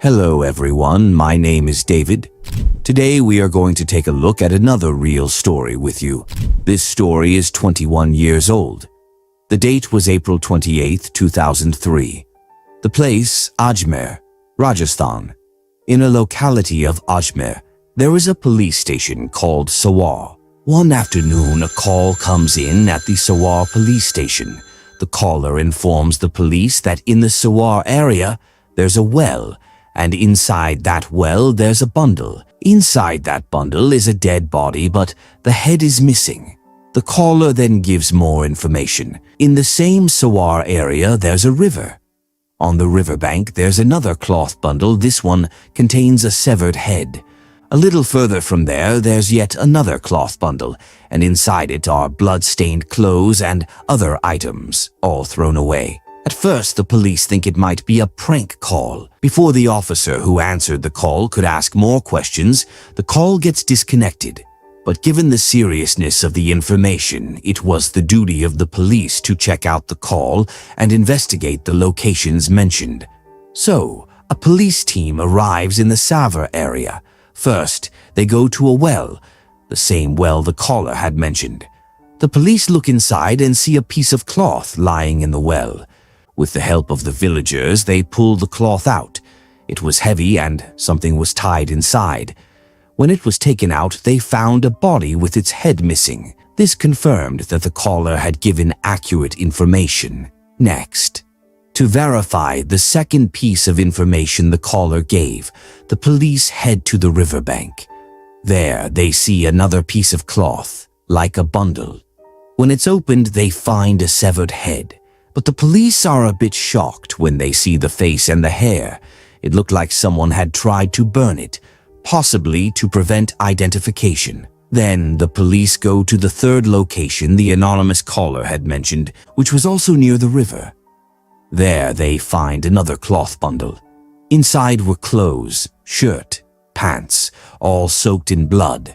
Hello everyone, my name is David. Today we are going to take a look at another real story with you. This story is 21 years old. The date was April 28, 2003. The place, Ajmer, Rajasthan. In a locality of Ajmer, there is a police station called Sawar. One afternoon, a call comes in at the Sawar police station. The caller informs the police that in the Sawar area, there's a well, and inside that well, there's a bundle. Inside that bundle is a dead body, but the head is missing. The caller then gives more information. In the same Sawar area, there's a river. On the riverbank, there's another cloth bundle. This one contains a severed head. A little further from there, there's yet another cloth bundle, and inside it are blood-stained clothes and other items, all thrown away. At first, the police think it might be a prank call. Before the officer who answered the call could ask more questions, the call gets disconnected. But given the seriousness of the information, it was the duty of the police to check out the call and investigate the locations mentioned. So, a police team arrives in the Savur area. First, they go to a well, the same well the caller had mentioned. The police look inside and see a piece of cloth lying in the well. With the help of the villagers, they pull the cloth out. It was heavy and something was tied inside. When it was taken out, they found a body with its head missing. This confirmed that the caller had given accurate information. Next, to verify the second piece of information the caller gave, the police head to the riverbank. There, they see another piece of cloth, like a bundle. When it's opened, they find a severed head. But the police are a bit shocked when they see the face and the hair. It looked like someone had tried to burn it, possibly to prevent identification. Then the police go to the third location the anonymous caller had mentioned, which was also near the river. There they find another cloth bundle. Inside were clothes, shirt, pants, all soaked in blood.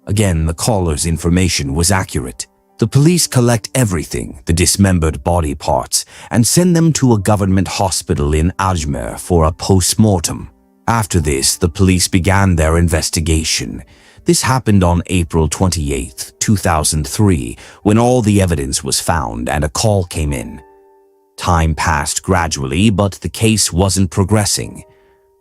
Again, the caller's information was accurate. The police collect everything, the dismembered body parts, and send them to a government hospital in Ajmer for a post-mortem. After this, the police began their investigation. This happened on April 28, 2003, when all the evidence was found and a call came in. Time passed gradually, but the case wasn't progressing.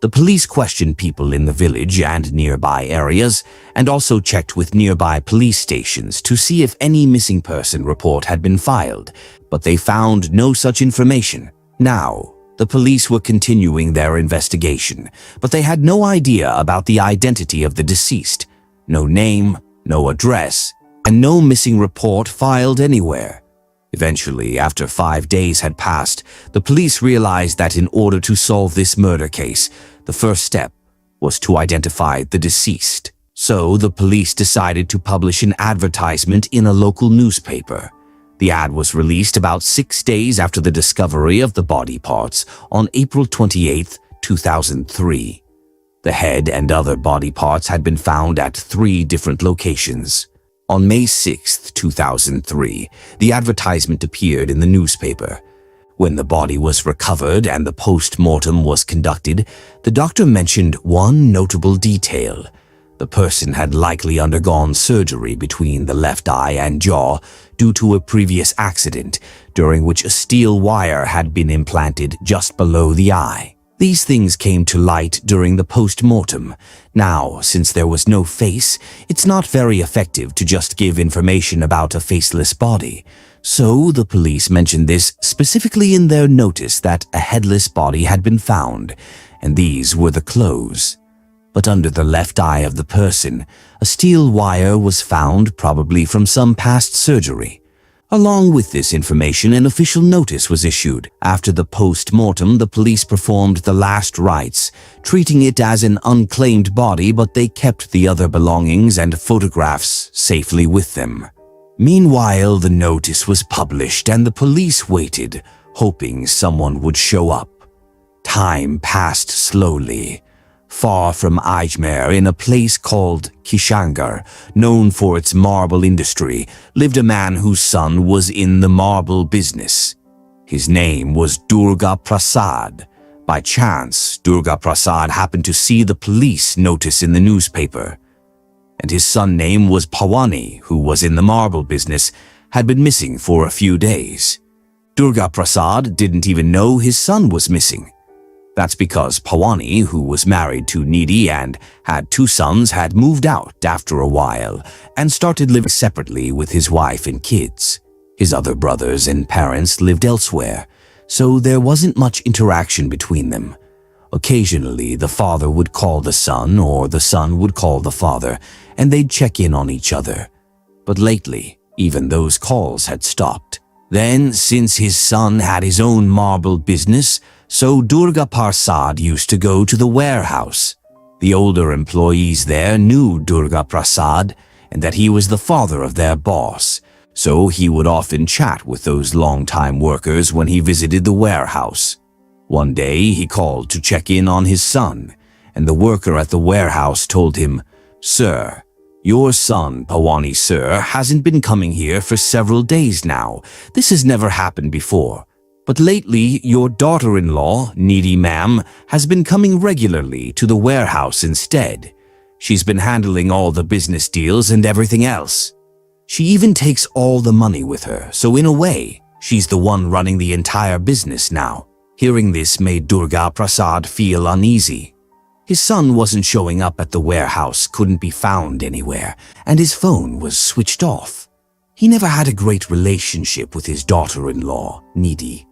The police questioned people in the village and nearby areas, and also checked with nearby police stations to see if any missing person report had been filed, but they found no such information. Now, the police were continuing their investigation, but they had no idea about the identity of the deceased. No name, no address, and no missing report filed anywhere. Eventually, after 5 days had passed, the police realized that in order to solve this murder case, the first step was to identify the deceased. So the police decided to publish an advertisement in a local newspaper. The ad was released about 6 days after the discovery of the body parts on April 28, 2003. The head and other body parts had been found at 3 different locations. On May 6, 2003, the advertisement appeared in the newspaper. When the body was recovered and the post-mortem was conducted, the doctor mentioned one notable detail. The person had likely undergone surgery between the left eye and jaw due to a previous accident, during which a steel wire had been implanted just below the eye. These things came to light during the post-mortem. Now, since there was no face, it's not very effective to just give information about a faceless body. So the police mentioned this specifically in their notice that a headless body had been found, and these were the clothes. But under the left eye of the person, a steel wire was found, probably from some past surgery. Along with this information, an official notice was issued. After the post-mortem, the police performed the last rites, treating it as an unclaimed body, but they kept the other belongings and photographs safely with them. Meanwhile, the notice was published and the police waited, hoping someone would show up. Time passed slowly. Far from Ajmer, in a place called Kishangarh, known for its marble industry, lived a man whose son was in the marble business. His name was Durga Prasad, By chance, Durga Prasad happened to see the police notice in the newspaper, and his son name was Pawani, who was in the marble business, had been missing for a few days. Durga Prasad didn't even know his son was missing. That's because Pawani, who was married to Nidhi and had 2 sons, had moved out after a while and started living separately with his wife and kids. His other brothers and parents lived elsewhere, so there wasn't much interaction between them. Occasionally, the father would call the son or the son would call the father, and they'd check in on each other. But lately, even those calls had stopped. Then, since his son had his own marble business, so Durga Prasad used to go to the warehouse. The older employees there knew Durga Prasad and that he was the father of their boss, so he would often chat with those long-time workers when he visited the warehouse. One day, he called to check in on his son, and the worker at the warehouse told him, "Sir, your son, Pawani sir, hasn't been coming here for several days now. This has never happened before. But lately, your daughter-in-law, Nidhi ma'am, has been coming regularly to the warehouse instead. She's been handling all the business deals and everything else. She even takes all the money with her, so in a way, she's the one running the entire business now." Hearing this made Durga Prasad feel uneasy. His son wasn't showing up at the warehouse, couldn't be found anywhere, and his phone was switched off. He never had a great relationship with his daughter-in-law, Nidhi.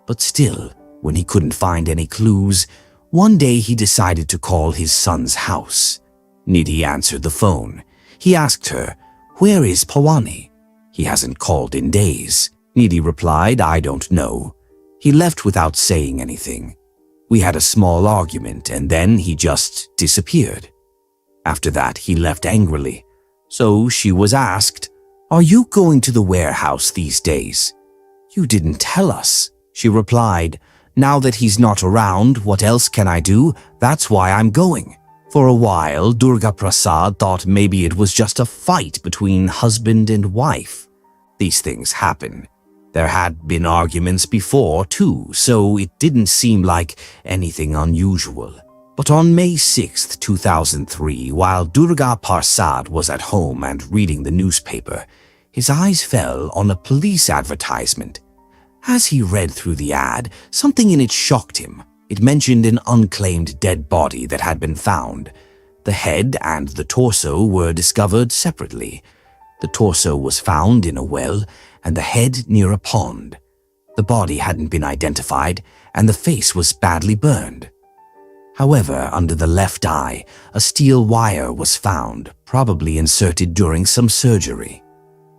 But still, when he couldn't find any clues, one day he decided to call his son's house. Nidhi answered the phone. He asked her, "Where is Pawani? He hasn't called in days." Nidhi replied, "I don't know. He left without saying anything. We had a small argument and then he just disappeared." After that, he left angrily. So she was asked, "Are you going to the warehouse these days?" "You didn't tell us." She replied, "Now that he's not around, what else can I do? That's why I'm going." For a while, Durga Prasad thought maybe it was just a fight between husband and wife. These things happen. There had been arguments before too, so it didn't seem like anything unusual. But on May 6, 2003, while Durga Prasad was at home and reading the newspaper, his eyes fell on a police advertisement. As he read through the ad, something in it shocked him. It mentioned an unclaimed dead body that had been found. The head and the torso were discovered separately. The torso was found in a well and the head near a pond. The body hadn't been identified and the face was badly burned. However, under the left eye, a steel wire was found, probably inserted during some surgery.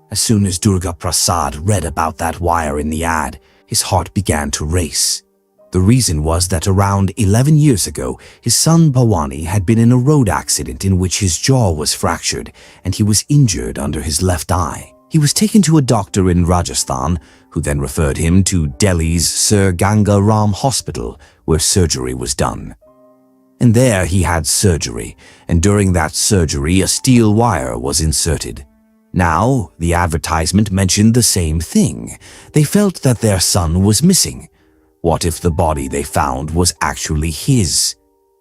As soon as Durga Prasad read about that wire in the ad, his heart began to race. The reason was that around 11 years ago, his son Pawani had been in a road accident in which his jaw was fractured and he was injured under his left eye. He was taken to a doctor in Rajasthan, who then referred him to Delhi's Sir Ganga Ram Hospital, where surgery was done. And there he had surgery, and during that surgery a steel wire was inserted. Now, the advertisement mentioned the same thing. They felt that their son was missing. What if the body they found was actually his?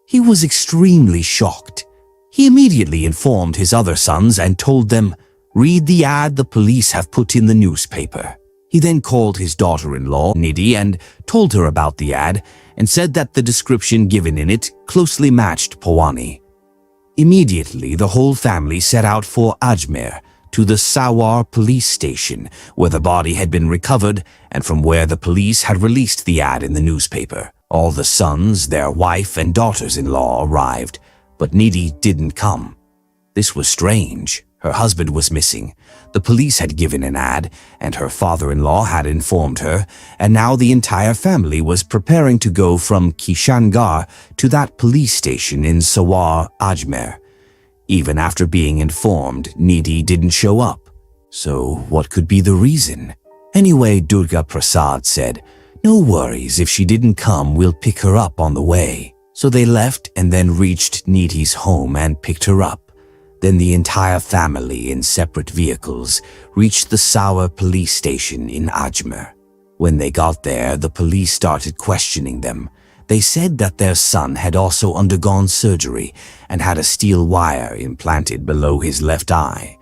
He was extremely shocked. He immediately informed his other sons and told them, "Read the ad the police have put in the newspaper." He then called his daughter-in-law, Nidhi, and told her about the ad and said that the description given in it closely matched Pawani. Immediately, the whole family set out for Ajmer, to the Sawar police station, where the body had been recovered and from where the police had released the ad in the newspaper. All the sons, their wife, and daughters-in-law arrived, but Nidhi didn't come. This was strange. Her husband was missing. The police had given an ad, and her father-in-law had informed her, and now the entire family was preparing to go from Kishangarh to that police station in Sawar, Ajmer. Even after being informed, Nidhi didn't show up. So what could be the reason? Anyway, Durga Prasad said, "No worries, if she didn't come, we'll pick her up on the way." So they left and then reached Nidhi's home and picked her up. Then the entire family in separate vehicles reached the Sawar police station in Ajmer. When they got there, the police started questioning them. They said that their son had also undergone surgery and had a steel wire implanted below his left eye.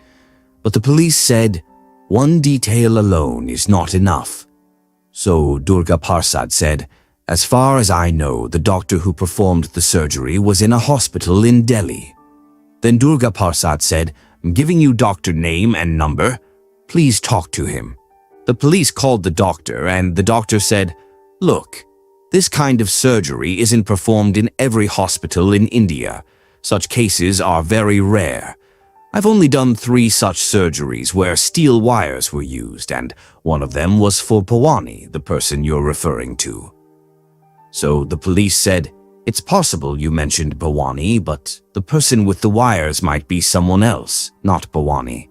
But the police said one detail alone is not enough. So Durga Parsad said, "As far as I know, the doctor who performed the surgery was in a hospital in Delhi." Then Durga Parsad said, "I'm giving you doctor name and number. Please talk to him." The police called the doctor and the doctor said, "Look, this kind of surgery isn't performed in every hospital in India. Such cases are very rare. I've only done 3 such surgeries where steel wires were used, and one of them was for Pawani, the person you're referring to." So the police said, "It's possible you mentioned Pawani, but the person with the wires might be someone else, not Pawani."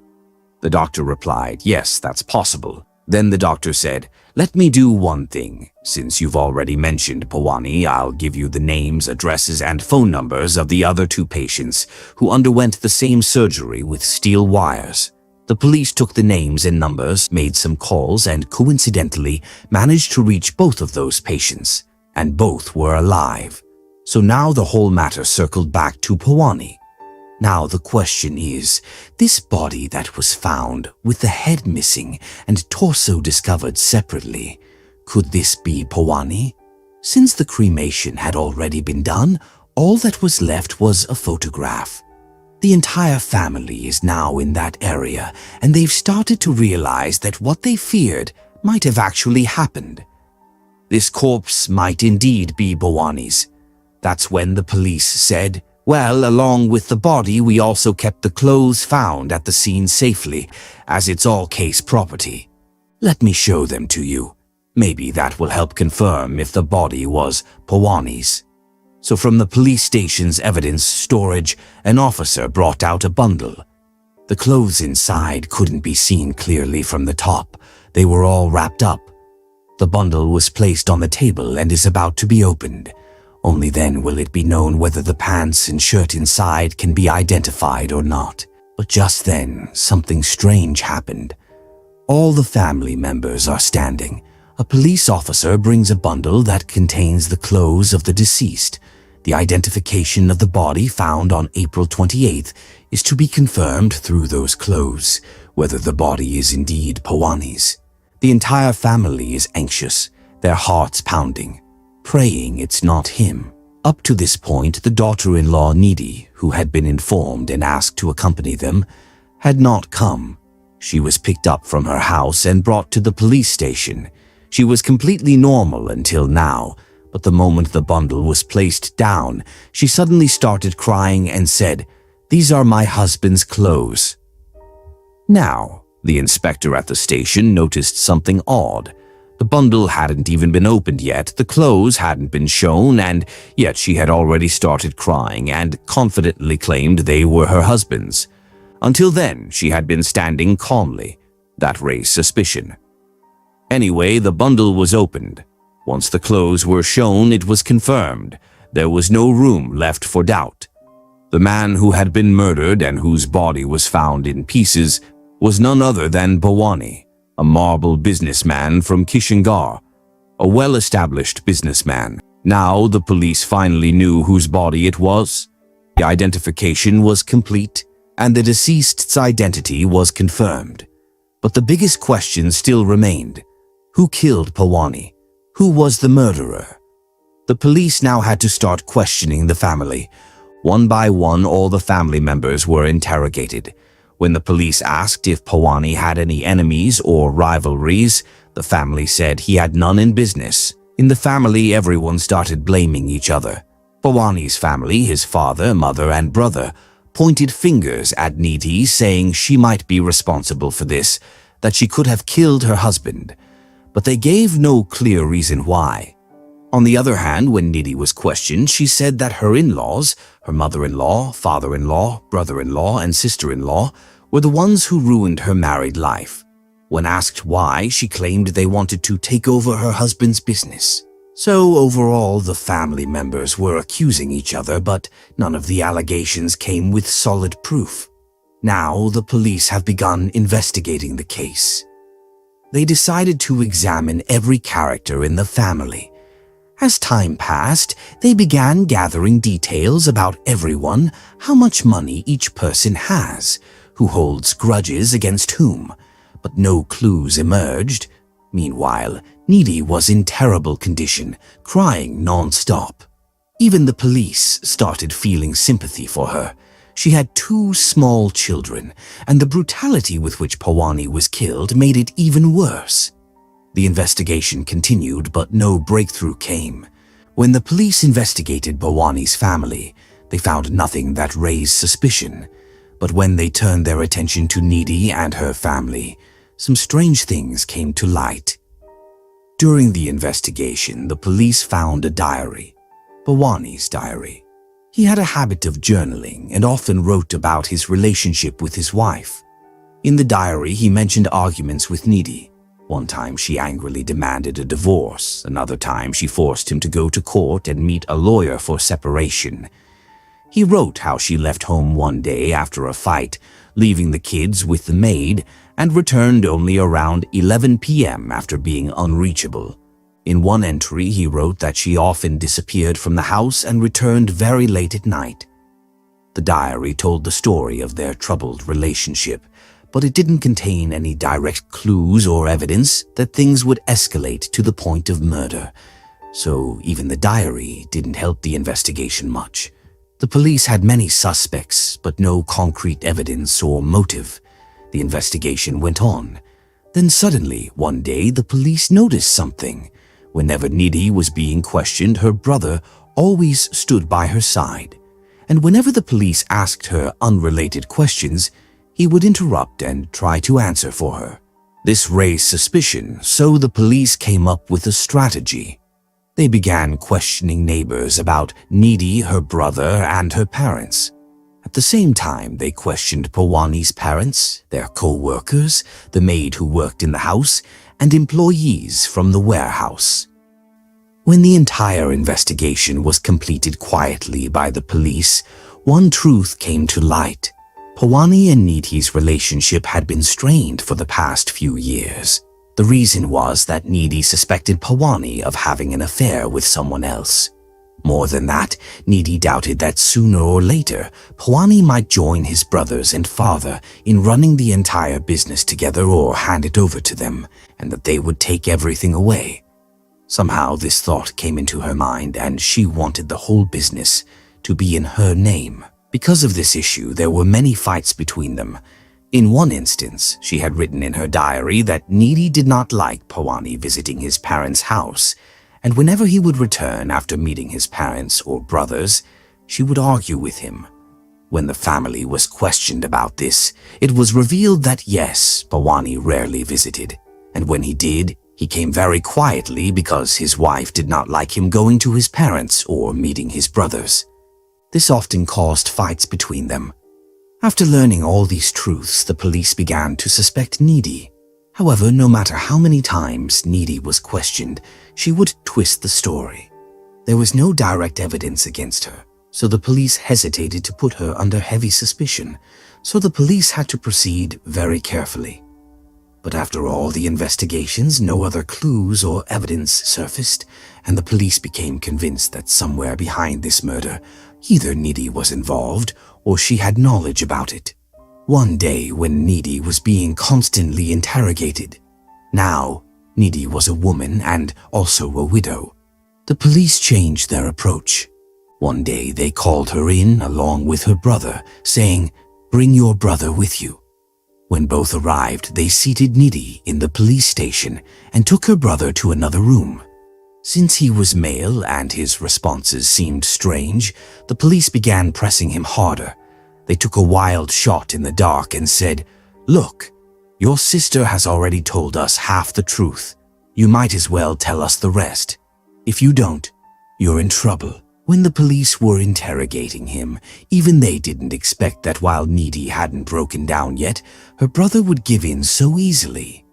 The doctor replied, "Yes, that's possible." Then the doctor said, "Let me do one thing. Since you've already mentioned Pawani, I'll give you the names, addresses, and phone numbers of the other 2 patients who underwent the same surgery with steel wires." The police took the names and numbers, made some calls, and coincidentally managed to reach both of those patients, and both were alive. So now the whole matter circled back to Pawani. Now the question is, this body that was found with the head missing and torso discovered separately, could this be Pawani? Since the cremation had already been done, all that was left was a photograph. The entire family is now in that area, and they've started to realize that what they feared might have actually happened. This corpse might indeed be Pawani's. That's when the police said, "Well, along with the body, we also kept the clothes found at the scene safely, as it's all case property. Let me show them to you. Maybe that will help confirm if the body was Pawani's." So from the police station's evidence storage, an officer brought out a bundle. The clothes inside couldn't be seen clearly from the top. They were all wrapped up. The bundle was placed on the table and is about to be opened. Only then will it be known whether the pants and shirt inside can be identified or not. But just then, something strange happened. All the family members are standing. A police officer brings a bundle that contains the clothes of the deceased. The identification of the body found on April 28th is to be confirmed through those clothes, whether the body is indeed Pawani's. The entire family is anxious, their hearts pounding, praying it's not him. Up to this point, the daughter-in-law Nidhi, who had been informed and asked to accompany them, had not come. She was picked up from her house and brought to the police station. She was completely normal until now, but the moment the bundle was placed down, she suddenly started crying and said, "These are my husband's clothes." Now, the inspector at the station noticed something odd. The bundle hadn't even been opened yet, the clothes hadn't been shown, and yet she had already started crying and confidently claimed they were her husband's. Until then, she had been standing calmly. That raised suspicion. Anyway, the bundle was opened. Once the clothes were shown, it was confirmed. There was no room left for doubt. The man who had been murdered and whose body was found in pieces was none other than Pawani, a marble businessman from Kishangarh, a well-established businessman. Now the police finally knew whose body it was. The identification was complete, and the deceased's identity was confirmed. But the biggest question still remained. Who killed Pawani? Who was the murderer? The police now had to start questioning the family. One by one, all the family members were interrogated. When the police asked if Pawani had any enemies or rivalries, the family said he had none in business. In the family, everyone started blaming each other. Pawani's family, his father, mother, and brother, pointed fingers at Nidhi, saying she might be responsible for this, that she could have killed her husband. But they gave no clear reason why. On the other hand, when Nidhi was questioned, she said that her in-laws, her mother-in-law, father-in-law, brother-in-law, and sister-in-law, were the ones who ruined her married life. When asked why, she claimed they wanted to take over her husband's business. So overall, the family members were accusing each other, but none of the allegations came with solid proof. Now, the police have begun investigating the case. They decided to examine every character in the family. As time passed, they began gathering details about everyone, how much money each person has, who holds grudges against whom, but no clues emerged. Meanwhile, Needy was in terrible condition, crying non-stop. Even the police started feeling sympathy for her. She had 2 small children, and the brutality with which Pawani was killed made it even worse. The investigation continued, but no breakthrough came. When the police investigated Pawani's family, they found nothing that raised suspicion. But when they turned their attention to Needy and her family, some strange things came to light. During the investigation, the police found a diary, Pawani's diary. He had a habit of journaling and often wrote about his relationship with his wife. In the diary, he mentioned arguments with Needy. One time she angrily demanded a divorce, another time she forced him to go to court and meet a lawyer for separation. He wrote how she left home one day after a fight, leaving the kids with the maid, and returned only around 11 p.m. after being unreachable. In one entry, he wrote that she often disappeared from the house and returned very late at night. The diary told the story of their troubled relationship, but it didn't contain any direct clues or evidence that things would escalate to the point of murder. So even the diary didn't help the investigation much. The police had many suspects, but no concrete evidence or motive. The investigation went on. Then suddenly, one day, the police noticed something. Whenever Needy was being questioned, her brother always stood by her side. And whenever the police asked her unrelated questions, he would interrupt and try to answer for her. This raised suspicion, so the police came up with a strategy. They began questioning neighbors about Needy, her brother, and her parents. At the same time, they questioned Pawani's parents, their co-workers, the maid who worked in the house, and employees from the warehouse. When the entire investigation was completed quietly by the police, one truth came to light. Pawani and Needy's relationship had been strained for the past few years. The reason was that Needy suspected Pawani of having an affair with someone else. More than that, Needy doubted that sooner or later, Pawani might join his brothers and father in running the entire business together or hand it over to them, and that they would take everything away. Somehow this thought came into her mind, and she wanted the whole business to be in her name. Because of this issue, there were many fights between them. In one instance, she had written in her diary that Needy did not like Pawani visiting his parents' house, and whenever he would return after meeting his parents or brothers, she would argue with him. When the family was questioned about this, it was revealed that yes, Pawani rarely visited, and when he did, he came very quietly because his wife did not like him going to his parents or meeting his brothers. This often caused fights between them. After learning all these truths, the police began to suspect Needy. However, no matter how many times Needy was questioned, she would twist the story. There was no direct evidence against her, so the police hesitated to put her under heavy suspicion, so the police had to proceed very carefully. But after all the investigations, no other clues or evidence surfaced, and the police became convinced that somewhere behind this murder, either Needy was involved or she had knowledge about it. One day when Needy was being constantly interrogated. Now, Needy was a woman and also a widow. The police changed their approach. One day they called her in along with her brother, saying, "Bring your brother with you." When both arrived, they seated Needy in the police station and took her brother to another room. Since he was male and his responses seemed strange, the police began pressing him harder. They took a wild shot in the dark and said, "Look, your sister has already told us half the truth. You might as well tell us the rest. If you don't, you're in trouble." When the police were interrogating him, even they didn't expect that while Needy hadn't broken down yet, her brother would give in so easily.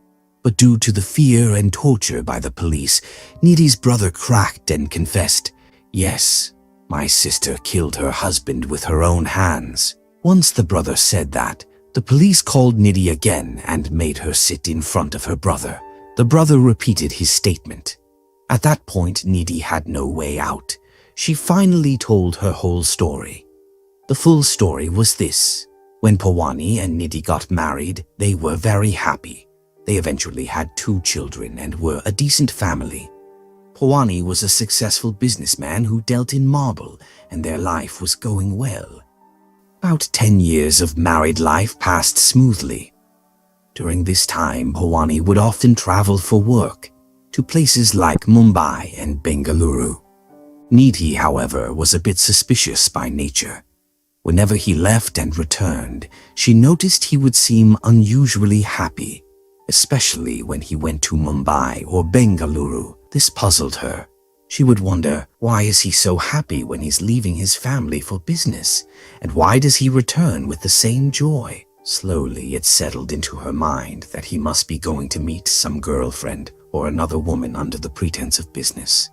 But due to the fear and torture by the police, Needy's brother cracked and confessed, "Yes, my sister killed her husband with her own hands." Once the brother said that, the police called Needy again and made her sit in front of her brother. The brother repeated his statement. At that point, Nidhi had no way out. She finally told her whole story. The full story was this. When Pawani and Nidhi got married, they were very happy. They eventually had 2 children and were a decent family. Pawani was a successful businessman who dealt in marble, and their life was going well. About 10 years of married life passed smoothly. During this time, Pawani would often travel for work to places like Mumbai and Bengaluru. Nidhi, however, was a bit suspicious by nature. Whenever he left and returned, she noticed he would seem unusually happy, especially when he went to Mumbai or Bengaluru. This puzzled her. She would wonder, why is he so happy when he's leaving his family for business? And why does he return with the same joy? Slowly, it settled into her mind that he must be going to meet some girlfriend or another woman under the pretense of business.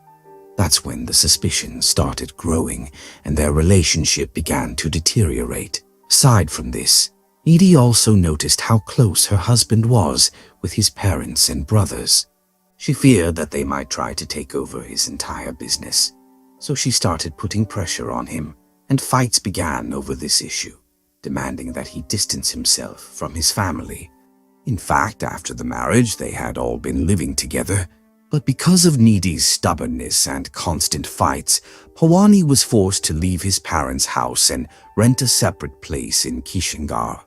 That's when the suspicion started growing and their relationship began to deteriorate. Aside from this, Nidhi also noticed how close her husband was with his parents and brothers. She feared that they might try to take over his entire business, so she started putting pressure on him, and fights began over this issue, demanding that he distance himself from his family. In fact, after the marriage, they had all been living together, but because of Nidhi's stubbornness and constant fights, Pawani was forced to leave his parents' house and rent a separate place in Kishangarh.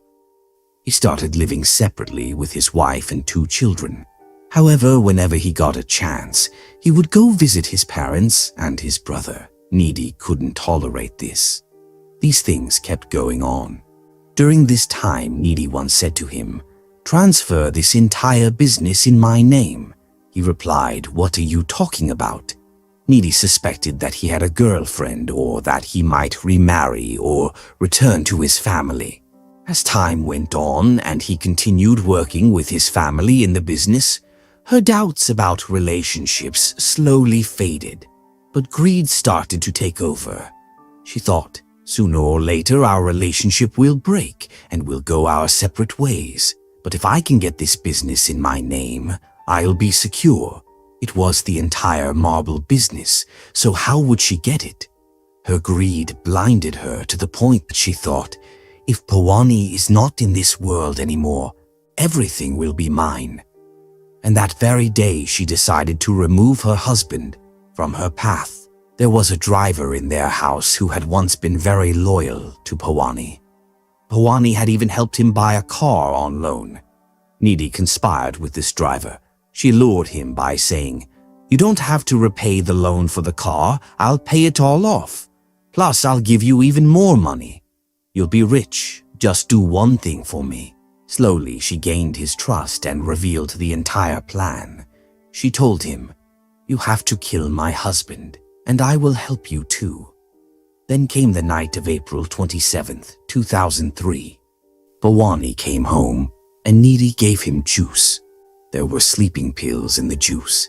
He started living separately with his wife and 2 children. However, whenever he got a chance, he would go visit his parents and his brother. Nidhi couldn't tolerate this. These things kept going on. During this time, Nidhi once said to him, "Transfer this entire business in my name." He replied, "What are you talking about?" Nidhi suspected that he had a girlfriend or that he might remarry or return to his family. As time went on and he continued working with his family in the business, her doubts about relationships slowly faded, but greed started to take over. She thought, sooner or later our relationship will break and we'll go our separate ways. But if I can get this business in my name, I'll be secure. It was the entire marble business, so how would she get it? Her greed blinded her to the point that she thought, if Pawani is not in this world anymore, everything will be mine. And that very day she decided to remove her husband from her path. There was a driver in their house who had once been very loyal to Pawani. Pawani had even helped him buy a car on loan. Nidhi conspired with this driver. She lured him by saying, "You don't have to repay the loan for the car, I'll pay it all off. Plus, I'll give you even more money. You'll be rich, just do one thing for me." Slowly, she gained his trust and revealed the entire plan. She told him, "You have to kill my husband, and I will help you too." Then came the night of April 27th, 2003. Pawani came home, and Nidhi gave him juice. There were sleeping pills in the juice.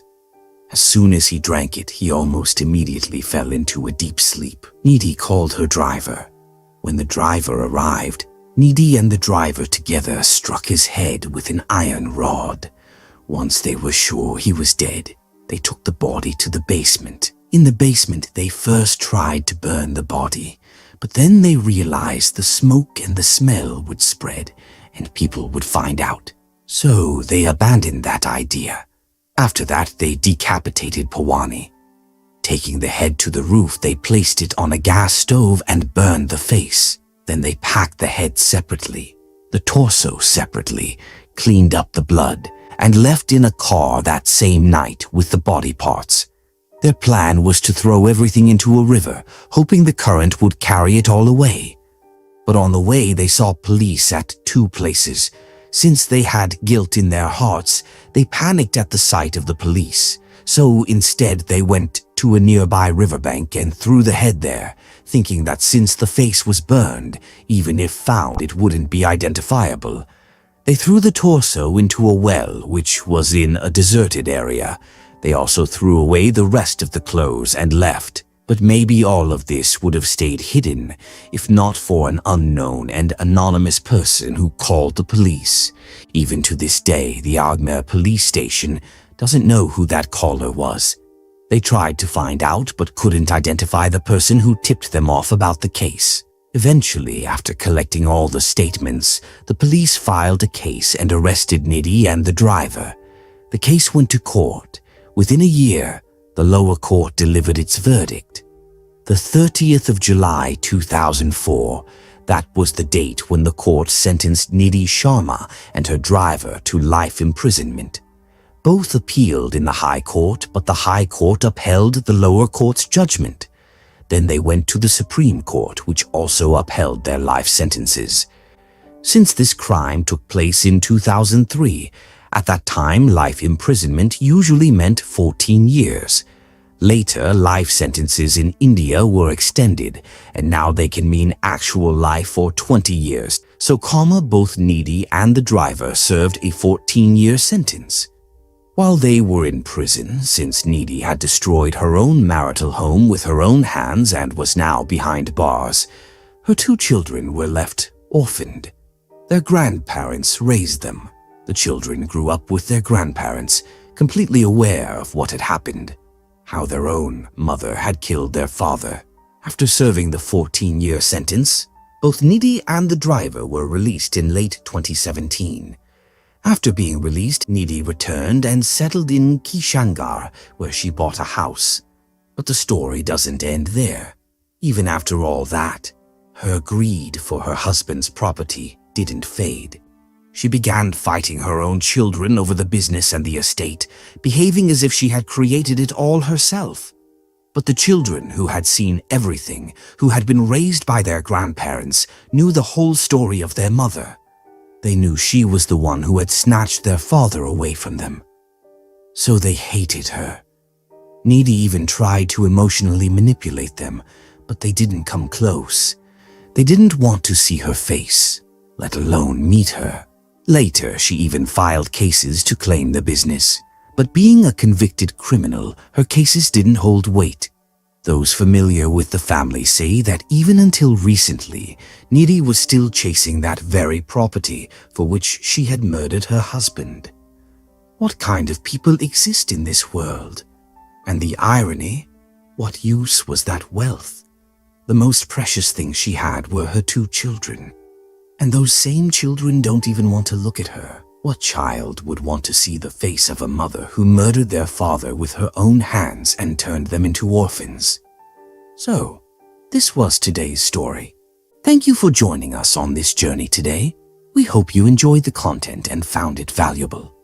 As soon as he drank it, he almost immediately fell into a deep sleep. Nidhi called her driver. When the driver arrived, Nidhi and the driver together struck his head with an iron rod. Once they were sure he was dead, they took the body to the basement. In the basement, they first tried to burn the body, but then they realized the smoke and the smell would spread and people would find out. So they abandoned that idea. After that, they decapitated Pawani. Taking the head to the roof, they placed it on a gas stove and burned the face. Then they packed the head separately, the torso separately, cleaned up the blood, and left in a car that same night with the body parts. Their plan was to throw everything into a river, hoping the current would carry it all away. But on the way, they saw police at 2 places. Since they had guilt in their hearts, they panicked at the sight of the police. So instead, they went to a nearby riverbank and threw the head there, thinking that since the face was burned, even if found, it wouldn't be identifiable. They threw the torso into a well, which was in a deserted area. They also threw away the rest of the clothes and left. But maybe all of this would have stayed hidden if not for an unknown and anonymous person who called the police. Even to this day, the Agmer police station doesn't know who that caller was. They tried to find out but couldn't identify the person who tipped them off about the case. Eventually, after collecting all the statements, the police filed a case and arrested Nidhi and the driver. The case went to court. Within a year, the lower court delivered its verdict. The 30th of July 2004, that was the date when the court sentenced Nidhi Sharma and her driver to life imprisonment. Both appealed in the High Court, but the High Court upheld the lower court's judgment. Then they went to the Supreme Court, which also upheld their life sentences. Since this crime took place in 2003, at that time life imprisonment usually meant 14 years. Later, life sentences in India were extended, and now they can mean actual life for 20 years. So, both Nidhi and the driver served a 14-year sentence. While they were in prison, since Nidhi had destroyed her own marital home with her own hands and was now behind bars, her 2 children were left orphaned. Their grandparents raised them. The children grew up with their grandparents, completely aware of what had happened, how their own mother had killed their father. After serving the 14-year sentence, both Nidhi and the driver were released in late 2017. After being released, Nidhi returned and settled in Kishangarh, where she bought a house. But the story doesn't end there. Even after all that, her greed for her husband's property didn't fade. She began fighting her own children over the business and the estate, behaving as if she had created it all herself. But the children, who had seen everything, who had been raised by their grandparents, knew the whole story of their mother. They knew she was the one who had snatched their father away from them. So they hated her. Nidhi even tried to emotionally manipulate them, but they didn't come close. They didn't want to see her face, let alone meet her. Later, she even filed cases to claim the business. But being a convicted criminal, her cases didn't hold weight. Those familiar with the family say that even until recently, Nidhi was still chasing that very property for which she had murdered her husband. What kind of people exist in this world? And the irony, what use was that wealth? The most precious things she had were her 2 children. And those same children don't even want to look at her. What child would want to see the face of a mother who murdered their father with her own hands and turned them into orphans? So, this was today's story. Thank you for joining us on this journey today. We hope you enjoyed the content and found it valuable.